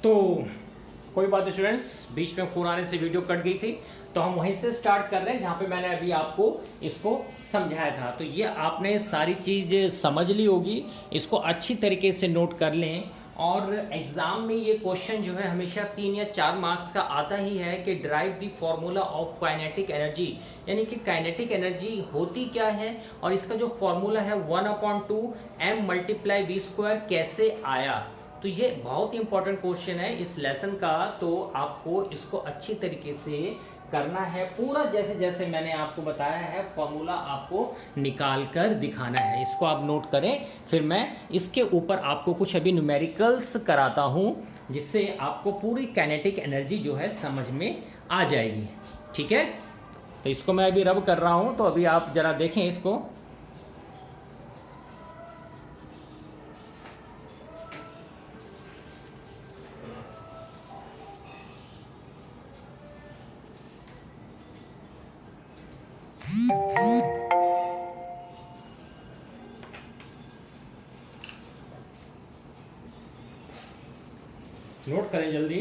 तो कोई बात नहीं स्टूडेंट्स, बीच में फ़ोन आने से वीडियो कट गई थी, तो हम वहीं से स्टार्ट कर रहे हैं जहाँ पे मैंने अभी आपको इसको समझाया था। तो ये आपने सारी चीज़ समझ ली होगी, इसको अच्छी तरीके से नोट कर लें। और एग्ज़ाम में ये क्वेश्चन जो है हमेशा 3 या 4 मार्क्स का आता ही है कि drive the formula of kinetic energy, यानी कि काइनेटिक एनर्जी होती क्या है और इसका जो फॉर्मूला है 1/2 m × v² कैसे आया। तो ये बहुत ही इंपॉर्टेंट क्वेश्चन है इस लेसन का, तो आपको इसको अच्छी तरीके से करना है पूरा, जैसे जैसे मैंने आपको बताया है फॉर्मूला आपको निकाल कर दिखाना है। इसको आप नोट करें, फिर मैं इसके ऊपर आपको कुछ अभी न्यूमेरिकल्स कराता हूं जिससे आपको पूरी काइनेटिक एनर्जी जो है समझ में आ जाएगी। ठीक है, तो इसको मैं अभी रब कर रहा हूं, तो अभी आप जरा देखें इसको। नोट करें जल्दी।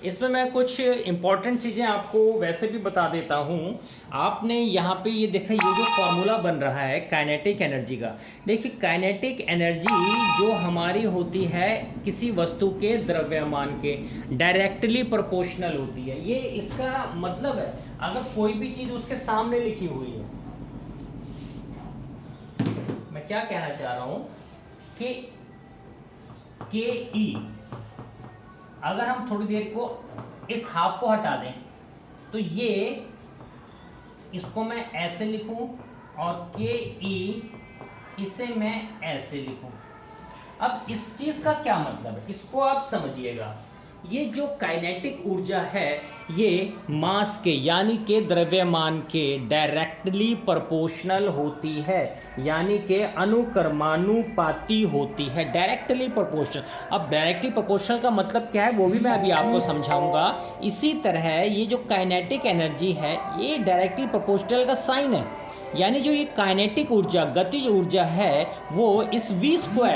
इसमें मैं कुछ इंपॉर्टेंट चीज़ें आपको वैसे भी बता देता हूँ। आपने यहाँ पे ये देखा, ये जो फॉर्मूला बन रहा है काइनेटिक एनर्जी का, देखिए काइनेटिक एनर्जी जो हमारी होती है किसी वस्तु के द्रव्यमान के डायरेक्टली प्रोपोर्शनल होती है। ये इसका मतलब है, अगर कोई भी चीज़ उसके सामने लिखी हुई है, मैं क्या कहना चाह रहा हूँ कि के ई, अगर हम थोड़ी देर को इस हाफ को हटा दें तो ये, इसको मैं ऐसे लिखूं और के ई इसे मैं ऐसे लिखूं। अब इस चीज का क्या मतलब है, इसको आप समझिएगा। ये जो काइनेटिक ऊर्जा है ये मास के यानी के द्रव्यमान के डायरेक्टली प्रोपोर्शनल होती है, यानी के अनुक्रमानुपाती होती है, डायरेक्टली प्रोपोर्शनल। अब डायरेक्टली प्रोपोर्शनल का मतलब क्या है वो भी मैं अभी आपको समझाऊंगा। इसी तरह ये जो काइनेटिक एनर्जी है ये डायरेक्टली प्रोपोर्शनल का साइन है, यानी जो ये काइनेटिक ऊर्जा गतिज ऊर्जा है वो इस v²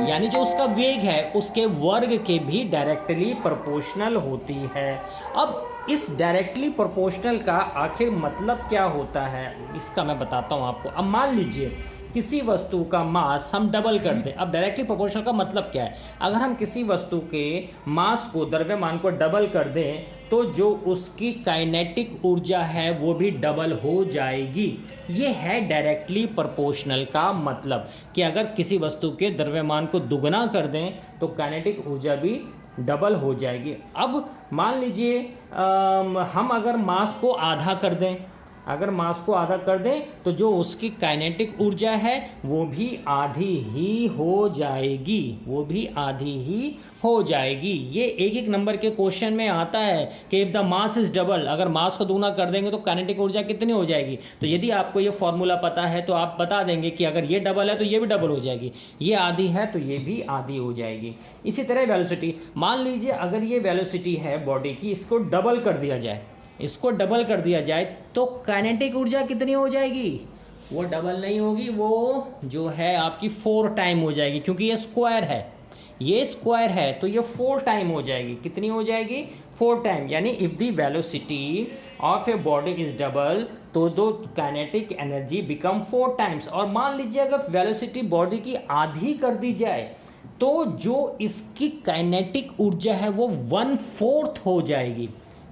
यानी जो उसका वेग है उसके वर्ग के भी डायरेक्टली प्रोपोर्शनल होती है। अब इस डायरेक्टली प्रोपोर्शनल का आखिर मतलब क्या होता है इसका मैं बताता हूँ आपको। अब मान लीजिए किसी वस्तु का मास हम डबल कर दें। अब डायरेक्टली प्रोपोर्शनल का मतलब क्या है, अगर हम किसी वस्तु के मास को, द्रव्यमान को डबल कर दें तो जो उसकी काइनेटिक ऊर्जा है वो भी डबल हो जाएगी। ये है डायरेक्टली प्रोपोर्शनल का मतलब कि अगर किसी वस्तु के द्रव्यमान को दुगना कर दें तो काइनेटिक ऊर्जा भी डबल हो जाएगी। अब मान लीजिए हम अगर मास को आधा कर दें, अगर मास को आधा कर दें तो जो उसकी काइनेटिक ऊर्जा है वो भी आधी ही हो जाएगी, वो भी आधी ही हो जाएगी। ये एक एक नंबर के क्वेश्चन में आता है कि if the mass is double, अगर मास को दूना कर देंगे तो काइनेटिक ऊर्जा कितनी हो जाएगी। तो यदि आपको ये फॉर्मूला पता है तो आप बता देंगे कि अगर ये डबल है तो ये भी डबल हो जाएगी, ये आधी है तो ये भी आधी हो जाएगी। इसी तरह वेलोसिटी, मान लीजिए अगर ये वेलोसिटी है बॉडी की, इसको डबल कर दिया जाए, इसको डबल कर दिया जाए तो काइनेटिक ऊर्जा कितनी हो जाएगी, वो डबल नहीं होगी, वो जो है आपकी 4 टाइम हो जाएगी, क्योंकि ये स्क्वायर है, ये स्क्वायर है तो ये 4 टाइम हो जाएगी। कितनी हो जाएगी, 4 टाइम। यानी if the velocity of a body is double तो दो काइनेटिक एनर्जी बिकम 4 टाइम्स। और मान लीजिए अगर वेलोसिटी बॉडी की आधी कर दी जाए तो जो इसकी काइनेटिक ऊर्जा है वो 1/4 हो जाएगी।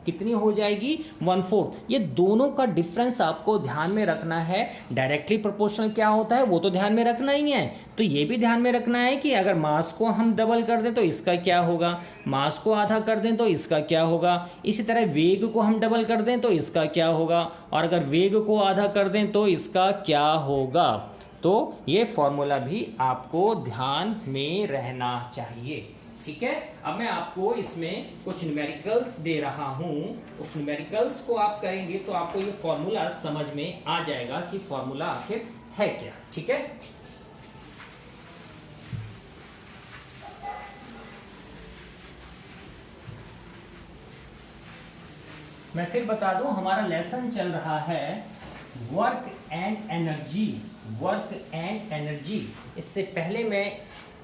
कितनी हो जाएगी, 1/4। ये दोनों का डिफरेंस आपको ध्यान में रखना है। डायरेक्टली प्रोपोर्शनल क्या होता है वो तो ध्यान में रखना ही है, तो ये भी ध्यान में रखना है कि अगर मास को हम डबल कर दें तो इसका क्या होगा, मास को आधा कर दें तो इसका क्या होगा। इसी तरह वेग को हम डबल कर दें तो इसका क्या होगा, और अगर वेग को आधा कर दें तो इसका क्या होगा। तो ये फॉर्मूला भी आपको ध्यान में रहना चाहिए। ठीक है, अब मैं आपको इसमें कुछ न्यूमेरिकल्स दे रहा हूं, उस न्यूमेरिकल्स को आप करेंगे तो आपको ये फॉर्मूला समझ में आ जाएगा कि फॉर्मूला आखिर है क्या। ठीक है, मैं फिर बता दूं, हमारा लेसन चल रहा है work and energy, work and energy. इससे पहले मैं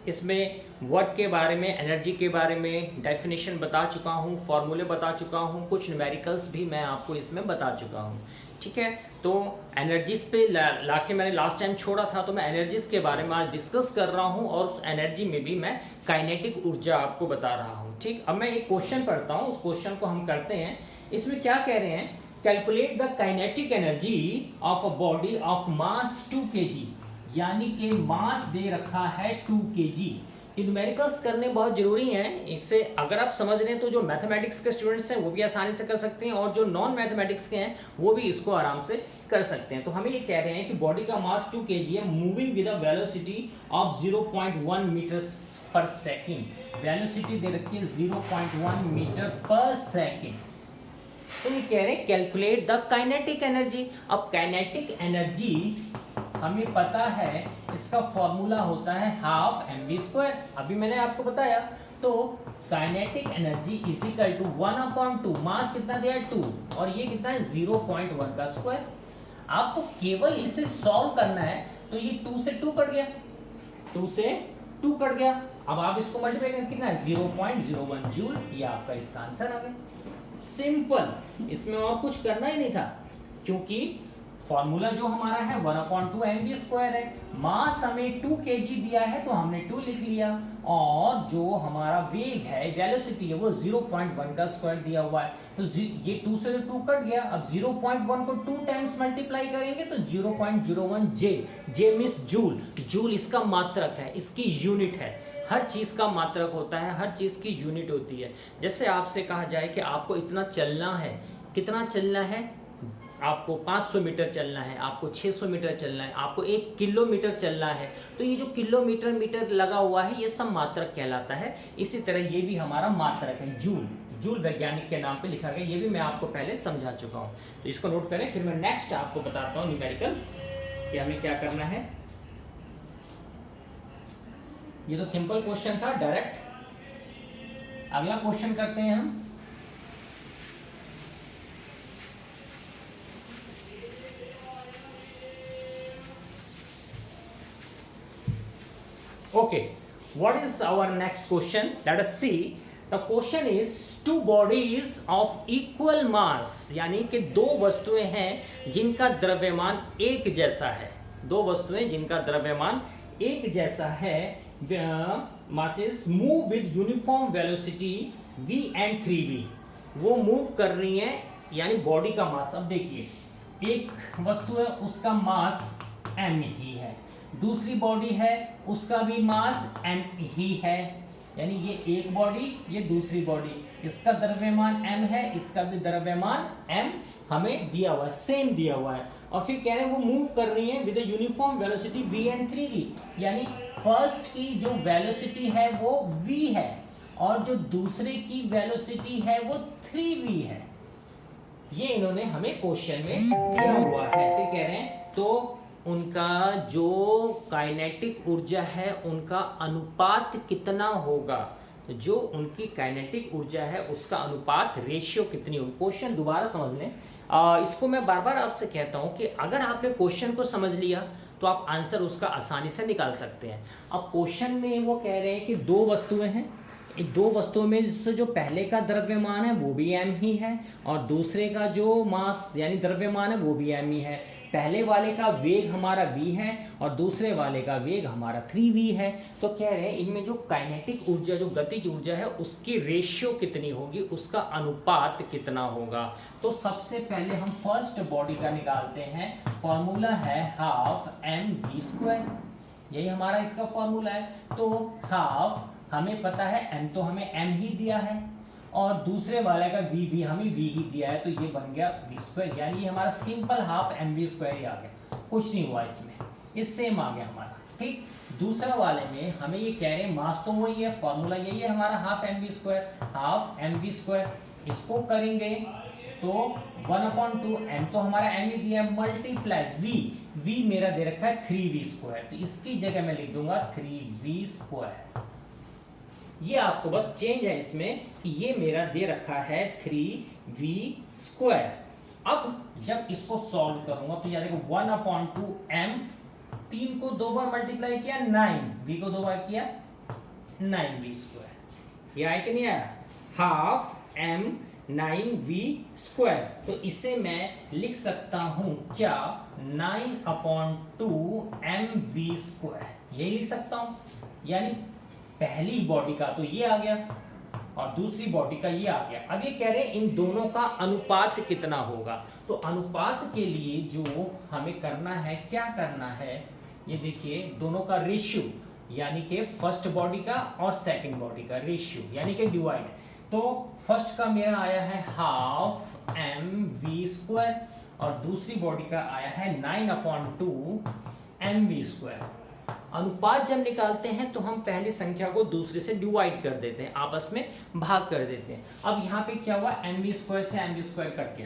इसमें वर्क के बारे में, एनर्जी के बारे में डेफिनेशन बता चुका हूँ, फॉर्मूले बता चुका हूँ, कुछ न्यूमेरिकल्स भी मैं आपको इसमें बता चुका हूँ। ठीक है, तो एनर्जीज पे लाके मैंने लास्ट टाइम छोड़ा था, तो मैं एनर्जीज के बारे में आज डिस्कस कर रहा हूँ और उस एनर्जी में भी मैं काइनेटिक ऊर्जा आपको बता रहा हूँ। ठीक, अब मैं एक क्वेश्चन पढ़ता हूँ, उस क्वेश्चन को हम करते हैं। इसमें क्या कह रहे हैं, calculate the kinetic energy of a body of mass 2 kg, यानी कि मास दे रखा है 2 kg। न्यूमेरिकल्स करने बहुत जरूरी हैं, इससे अगर आप समझ रहे हैं तो जो मैथमेटिक्स के स्टूडेंट्स हैं वो भी आसानी से कर सकते हैं, और जो नॉन मैथमेटिक्स के हैं वो भी इसको आराम से कर सकते हैं। तो हमें ये कह रहे हैं कि बॉडी का मास 2 kg है, moving with a velocity of 0.1 metre per second. Velocity दे रखी है 0.1 मीटर पर सेकेंड। तो ये कह रहे हैं कैलकुलेट द काइनेटिक एनर्जी। अब काइनेटिक एनर्जी हमें पता है, इसका फॉर्मूला होता है हाफ mv²। अभी मैंने आपको बताया। तो kinetic energy is equal to 1/2, mass कितना दिया है 2, और ये कितना है 0.1 का स्क्वायर। आपको केवल इसे सॉल्व करना है। तो ये 2 से 2 कट गया, 2 से 2 कट गया। अब आप इसको मल्टीप्लाई करें, कितना है 0.01 जूल। ये आपका इसका आंसर आ गया। सिंपल, इसमें और कुछ करना ही नहीं था, क्योंकि फॉर्मूला जो हमारा है 1/2 mv² है। मास हमें 2 kg दिया है तो हमने 2 लिख लिया, और जो हमारा वेग है, वेलोसिटी है, वो 0.1 का स्क्वायर दिया हुआ है। तो ये 2 से 2 कट गया। अब 0.1 को 2 टाइम्स मल्टीप्लाई करेंगे तो 0.01 जे मींस जूल। जूल इसका मात्रक है, इसकी यूनिट है। हर चीज़ का मात्रक होता है, हर चीज़ की यूनिट होती है। जैसे आपसे कहा जाए कि आपको इतना चलना है, कितना चलना है, आपको 500 मीटर चलना है, आपको 600 मीटर चलना है, आपको 1 किलोमीटर चलना है, तो ये जो किलोमीटर मीटर लगा हुआ है ये सब मात्रक कहलाता है। इसी तरह ये भी हमारा मात्रक है, जूल। जूल वैज्ञानिक के नाम पे लिखा गया, ये भी मैं आपको पहले समझा चुका हूँ। तो इसको नोट करें, फिर मैं नेक्स्ट आपको बताता हूँ न्यूमेरिकल कि हमें क्या करना है। ये तो सिंपल क्वेश्चन था, डायरेक्ट। अगला क्वेश्चन करते हैं हम। Okay, what is our next question? Let us see. The question is two bodies of equal mass, यानी कि दो वस्तुएं हैं जिनका द्रव्यमान एक जैसा है। दो वस्तुएं जिनका द्रव्यमान एक जैसा है, masses move with uniform velocity v and 3v। वो मूव कर रही हैं, यानी बॉडी का मास। अब देखिए, एक वस्तु है उसका मास m ही है, दूसरी बॉडी है उसका भी मास m ही है, यानी ये एक बॉडी, ये दूसरी बॉडी, इसका द्रव्यमान m है, इसका भी द्रव्यमान m हमें दिया हुआ है, सेम दिया हुआ है। और फिर कह रहे हैं वो मूव कर रही है with a uniform velocity v and 3v, यानी फर्स्ट की जो वेलोसिटी है वो v है और जो दूसरे की वेलोसिटी है वो 3v है। ये इन्होंने हमें क्वेश्चन में दिया हुआ है। फिर कह रहे हैं तो उनका जो काइनेटिक ऊर्जा है उनका अनुपात कितना होगा। तो जो उनकी काइनेटिक ऊर्जा है उसका अनुपात, रेशियो कितनी होगी। क्वेश्चन दोबारा समझ लें। इसको मैं बार बार आपसे कहता हूं कि अगर आपने क्वेश्चन को समझ लिया तो आप आंसर उसका आसानी से निकाल सकते हैं। अब क्वेश्चन में वो कह रहे हैं कि दो वस्तुएं हैं, दो वस्तुओं में से जो पहले का द्रव्यमान है वो भी m ही है और दूसरे का जो मास यानी द्रव्यमान है वो भी m ही है। पहले वाले का वेग हमारा v है और दूसरे वाले का वेग हमारा 3v है। तो कह रहे हैं इनमें जो काइनेटिक ऊर्जा, जो गतिज ऊर्जा है उसकी रेशियो कितनी होगी, उसका अनुपात कितना होगा। तो सबसे पहले हम फर्स्ट बॉडी का निकालते हैं। फॉर्मूला है हाफ mv², यही हमारा इसका फॉर्मूला है। तो हाफ हमें पता है m तो हमें m ही दिया है और दूसरे वाले का v भी हमें v ही दिया है, तो ये बन गया v², यानी ये हमारा सिंपल हाफ mv² ही आ गया, कुछ नहीं हुआ इसमें, ये सेम आ गया हमारा। ठीक, दूसरा वाले में हमें ये कह रहे हैं मास तो वही है, फॉर्मूला यही है हमारा हाफ mv²। हाफ mv², इसको करेंगे तो 1/2 m तो हमारा m ही दिया है, मल्टीप्लाई v मेरा दे रखा है 3v², तो इसकी जगह मैं लिख दूंगा 3v²। ये आपको बस चेंज है इसमें कि ये मेरा दे रखा है 3v²। अब जब इसको सॉल्व करूंगा तो याद देखो 1/2 m, 3 को 2 बार मल्टीप्लाई किया 9, v को 2 बार किया 9v²। ये आया कि नहीं आया? Half m 9v²। तो इसे मैं लिख सकता हूं क्या? 9/2 mv²। यही लिख सकता हूं। यानी पहली बॉडी का तो ये आ गया और दूसरी बॉडी का ये आ गया। अब ये कह रहे हैं इन दोनों का अनुपात कितना होगा। तो अनुपात के लिए जो हमें करना है, क्या करना है, ये देखिए दोनों का रेशियो, यानी कि फर्स्ट बॉडी का और सेकंड बॉडी का रेशियो, यानी कि डिवाइड। तो फर्स्ट का मेरा आया है हाफ mv² और दूसरी बॉडी का आया है 9/2 mv²। अनुपात जब निकालते हैं तो हम पहली संख्या को दूसरे से डिवाइड कर देते हैं, आपस में भाग कर देते हैं। अब यहाँ पे क्या हुआ? mv² से mv² कट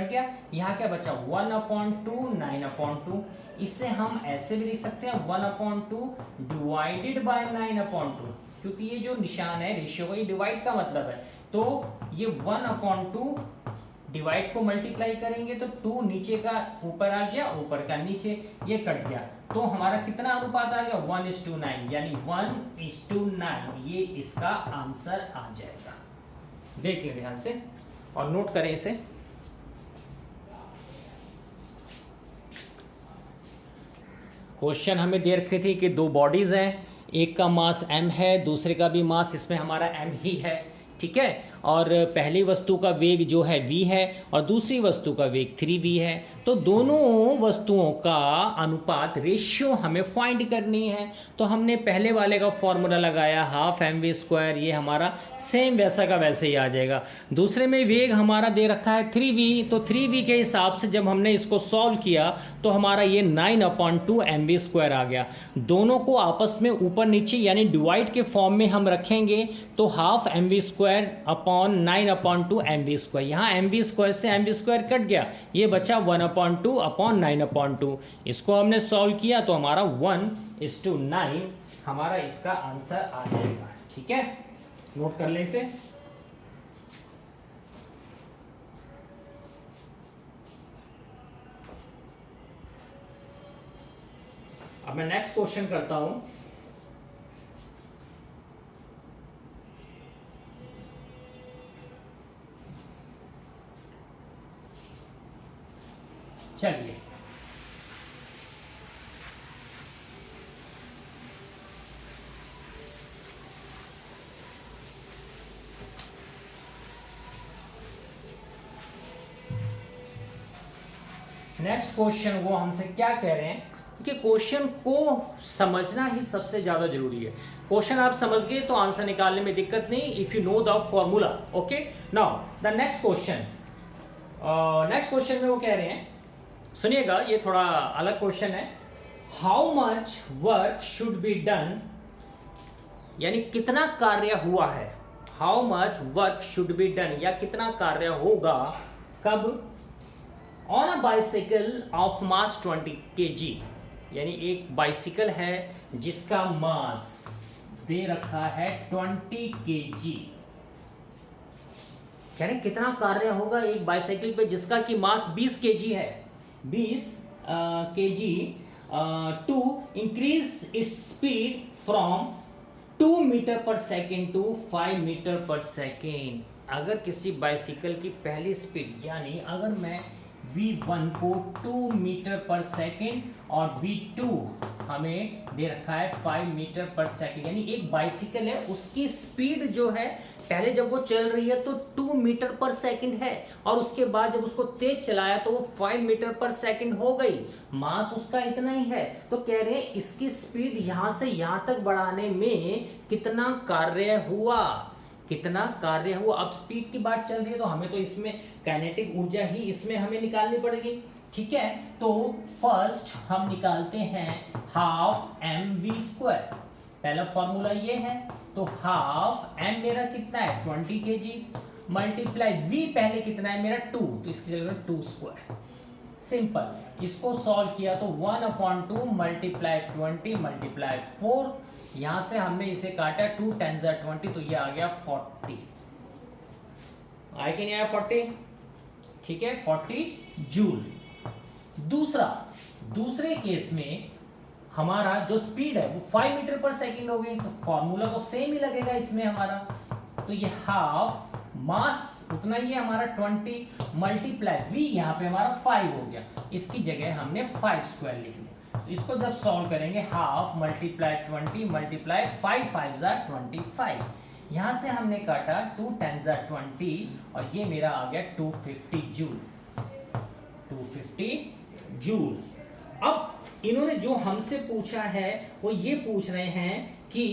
गया। यहाँ क्या बचा? 1/2 9/2। इससे हम ऐसे भी लिख सकते हैं 1/2 डिवाइडेड बाय 9/2, क्योंकि ये जो निशान है रेशियो का, ये डिवाइड का मतलब है। तो ये 1/2 डिवाइड को मल्टीप्लाई करेंगे तो 2 नीचे का ऊपर आ गया, लीजिए ऊपर का नीचे, ये कट गया। तो हमारा कितना अनुपात आ गया? 1:9, यानी 1:9 ये इसका आंसर आ जाएगा। देखिए ध्यान से और नोट करें इसे। क्वेश्चन हमें दे रखे थे कि दो बॉडीज हैं, एक का मास m है, दूसरे का भी मास इसमें हमारा m ही है, ठीक है। और पहली वस्तु का वेग जो है v है और दूसरी वस्तु का वेग 3v है। तो दोनों वस्तुओं का अनुपात रेशियो हमें फाइंड करनी है। तो हमने पहले वाले का फॉर्मूला लगाया हाफ mv², ये हमारा सेम वैसा का वैसे ही आ जाएगा। दूसरे में वेग हमारा दे रखा है 3v, तो 3v के हिसाब से जब हमने इसको सॉल्व किया तो हमारा ये 9/2 mv² आ गया। दोनों को आपस में ऊपर नीचे यानी डिवाइड के फॉर्म में हम रखेंगे तो हाफ mv² अपॉन 9/2 mv²। यहाँ mv² से mv² कट गया, ये बचा 1/2 अपॉन 9/2। इसको हमने सॉल्व किया तो हमारा 1:9 हमारा इसका आंसर आ जाएगा, ठीक है। नोट कर ले इसे। अब मैं नेक्स्ट क्वेश्चन करता हूं। चलिए नेक्स्ट क्वेश्चन वो हमसे क्या कह रहे हैं कि क्वेश्चन को समझना ही सबसे ज्यादा जरूरी है। क्वेश्चन आप समझ गए तो आंसर निकालने में दिक्कत नहीं, if you know the formula. Okay, now the next question. Next question में वो कह रहे हैं, सुनिएगा, ये थोड़ा अलग क्वेश्चन है। How much work should be done, यानी कितना कार्य हुआ है। How much work should be done, या कितना कार्य होगा, कब, on a bicycle of mass 20 kg, यानी एक बाइसिकल है जिसका मास दे रखा है 20 kg। कह रहे कितना कार्य होगा एक बाइसाइकिल पे जिसका कि मास 20 kg है, 20 kg, to increase its speed from 2 metre per second to 5 metre per second. अगर किसी बाइसिकल की पहली स्पीड, यानी अगर मैं v1 को 2 मीटर पर सेकेंड और v2 हमें दे रखा है 5 मीटर पर सेकेंड, यानी एक बाइसिकल है उसकी स्पीड जो है पहले जब वो चल रही है तो 2 मीटर पर सेकेंड है और उसके बाद जब उसको तेज चलाया तो वो 5 मीटर पर सेकेंड हो गई, मास उसका इतना ही है। तो कह रहे हैं इसकी स्पीड यहां से यहां तक बढ़ाने में कितना कार्य हुआ, कितना कार्य हुआ। अब स्पीड की बात चल रही है तो हमें तो इसमें काइनेटिक ऊर्जा ही इसमें हमें निकालनी पड़ेगी, ठीक है। तो फर्स्ट हम निकालते हैं हाफ mv²। पहला फॉर्मूला ये है, तो हाफ m मेरा कितना है 20 kg मल्टीप्लाई v पहले कितना है मेरा 2, तो इसकी जगह 2²। सिंपल, इसको सॉल्व किया तो 1/2 मल्टीप्लाई 20 मल्टीप्लाई 4, यहां से हमने इसे काटा 2 10 20, तो ये आ गया 40। आया कि नहीं आया 40, ठीक है, 40 जूल। दूसरे केस में हमारा जो स्पीड है वो 5 मीटर पर सेकेंड हो गई, तो फॉर्मूला तो सेम ही लगेगा इसमें हमारा। तो ये हाफ मास उतना ही है हमारा 20 मल्टीप्लाई v, यहाँ पे हमारा 5 हो गया, इसकी जगह हमने 5 स्क्वायर लिख लिया। तो इसको जब सॉल्व करेंगे हाफ मल्टीप्लाई 20 मल्टीप्लाई 5 5 25, यहाँ से हमने काटा 2 10 20 और ये मेरा आ गया 250 जूल, 250 जूल। अब इन्होंने जो हमसे पूछा है वो ये पूछ रहे हैं कि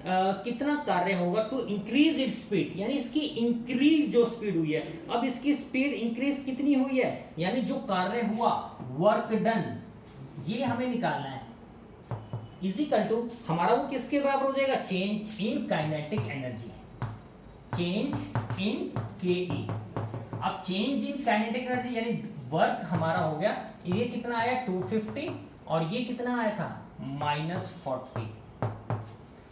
कितना कार्य होगा टू इंक्रीज इट्स स्पीड, यानी इसकी इंक्रीज जो स्पीड हुई है, अब इसकी स्पीड इंक्रीज कितनी हुई है, यानी जो कार्य हुआ, वर्क डन, ये हमें निकालना है। इजिकल टू हमारा वो किसके बराबर हो जाएगा, change in kinetic energy, change in के। अब चेंज इन काइनेटिक एनर्जी यानी वर्क हमारा हो गया, ये कितना आया 250 और ये कितना आया था -40।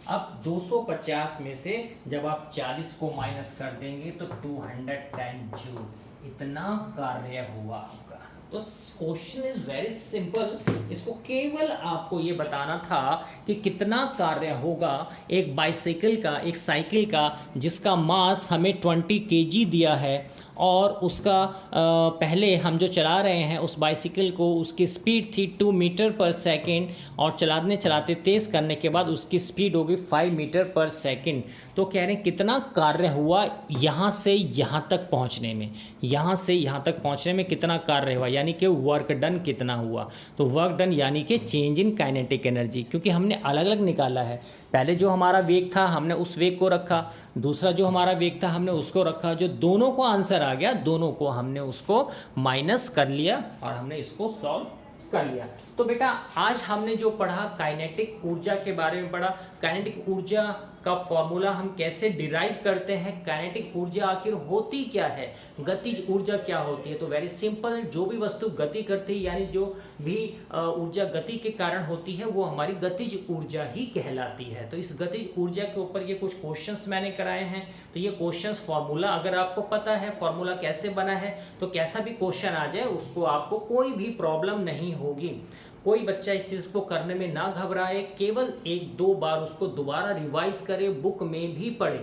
अब 250 में से जब आप 40 को माइनस कर देंगे तो 210 जूल इतना कार्य हुआ आपका। तो क्वेश्चन इज वेरी सिंपल, इसको केवल आपको ये बताना था कि कितना कार्य होगा एक बाइसाइकिल का, एक साइकिल का जिसका मास हमें 20 kg दिया है और उसका पहले हम जो चला रहे हैं उस बाइसिकल को, उसकी स्पीड थी 2 मीटर पर सेकेंड और चलाते तेज़ करने के बाद उसकी स्पीड होगी 5 मीटर पर सेकेंड। तो कह रहे हैं कितना कार्य हुआ यहाँ से यहाँ तक पहुँचने में, यहाँ से यहाँ तक पहुँचने में कितना कार्य हुआ, यानी कि वर्क डन कितना हुआ। तो वर्क डन यानी कि चेंज इन काइनेटिक एनर्जी, क्योंकि हमने अलग अलग निकाला है। पहले जो हमारा वेग था हमने उस वेग को रखा, दूसरा जो हमारा वेग था हमने उसको रखा, जो दोनों को आंसर आ गया दोनों को हमने उसको माइनस कर लिया और हमने इसको सॉल्व कर लिया। तो बेटा आज हमने जो पढ़ा काइनेटिक ऊर्जा के बारे में पढ़ा, काइनेटिक ऊर्जा का फॉर्मूला हम कैसे डिराइव करते हैं, काइनेटिक ऊर्जा आखिर होती क्या है, गतिज ऊर्जा क्या होती है। तो वेरी सिंपल, जो भी वस्तु गति करती है यानी जो भी ऊर्जा गति के कारण होती है वो हमारी गतिज ऊर्जा ही कहलाती है। तो इस गतिज ऊर्जा के ऊपर ये कुछ क्वेश्चंस मैंने कराए हैं। तो ये क्वेश्चंस फॉर्मूला अगर आपको पता है फॉर्मूला कैसे बना है तो कैसा भी क्वेश्चन आ जाए उसको आपको कोई भी प्रॉब्लम नहीं होगी। कोई बच्चा इस चीज़ को करने में ना घबराए, केवल 1-2 बार उसको दोबारा रिवाइज करे, बुक में भी पढ़े,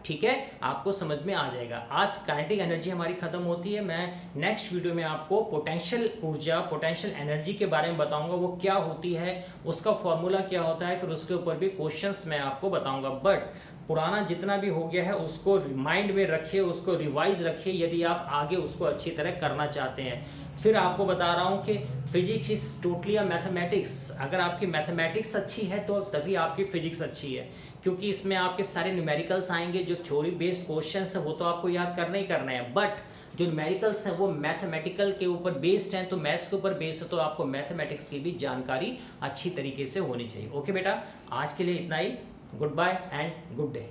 ठीक है, आपको समझ में आ जाएगा। आज काइनेटिक एनर्जी हमारी खत्म होती है। मैं नेक्स्ट वीडियो में आपको पोटेंशियल ऊर्जा, पोटेंशियल एनर्जी के बारे में बताऊंगा, वो क्या होती है, उसका फॉर्मूला क्या होता है, फिर उसके ऊपर भी क्वेश्चंस मैं आपको बताऊंगा। बट पुराना जितना भी हो गया है उसको माइंड में रखिए, उसको रिवाइज रखिए यदि आप आगे उसको अच्छी तरह करना चाहते हैं। फिर आपको बता रहा हूँ कि physics is totally a mathematics. अगर आपकी मैथमेटिक्स अच्छी है तो तभी आपकी फिजिक्स अच्छी है, क्योंकि इसमें आपके सारे न्यूमेरिकल्स आएंगे। जो थ्योरी बेस्ड क्वेश्चंस है वो तो आपको याद करने ही करने हैं, बट जो न्यूमेरिकल्स हैं वो मैथमेटिकल के ऊपर बेस्ड हैं, तो मैथ्स के ऊपर बेस्ड है, तो आपको मैथमेटिक्स की भी जानकारी अच्छी तरीके से होनी चाहिए। ओके बेटा, आज के लिए इतना ही। Goodbye and good day.